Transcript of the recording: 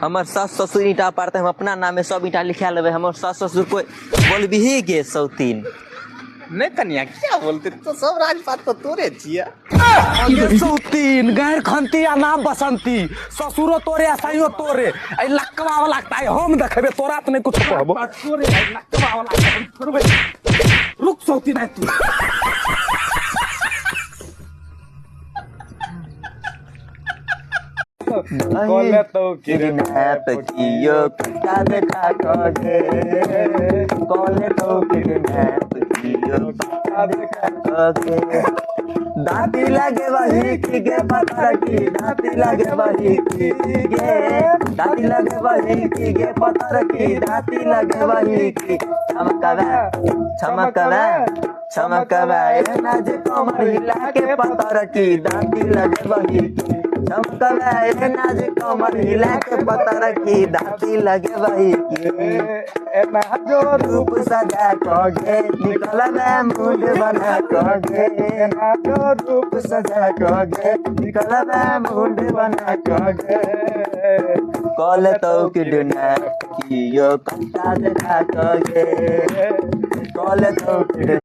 हमर सास ससुर ईटा पारते हम अपना नाम में सब ईटा लिखा लेबे। हमर सास ससुर कोई बोलबी ही गे सौतीन नहीं कन्या क्या बोलते तो सब राजपाट तो तोरे छिया। आगे सौतीन गैर खंतिया नाम बसंती ससुरो तोरे असाइयो तोरे आई लक्कवा वाला ताई हम देखबे तोरा त नहीं कुछ कहबो तोरे लक्कवा वाला करबे रुक सौतीन है तू कोले तो किडनैप कियो कुत्ता देखा कगे कोले तो किडनैप कियो कुत्ता देखा कगे दाती लगे वही की गे पत्थर की दाती लगे वही की गे दाती लगे वही की गे पत्थर की दाती लगे वही की चमकवे नाज कमर हिला के पत्थर की दाती लगे वही की चमकवे नाज कमर हिला के पत्थर की दाती लगे वही की ना जो रूप सजा कगे निकल में मूड बना कगे ना जो रूप सजा कगे निकल में मूड बना कगे कॉल तो किडनैप कियो कुत्ता देखा कगे कॉल तो किडनैप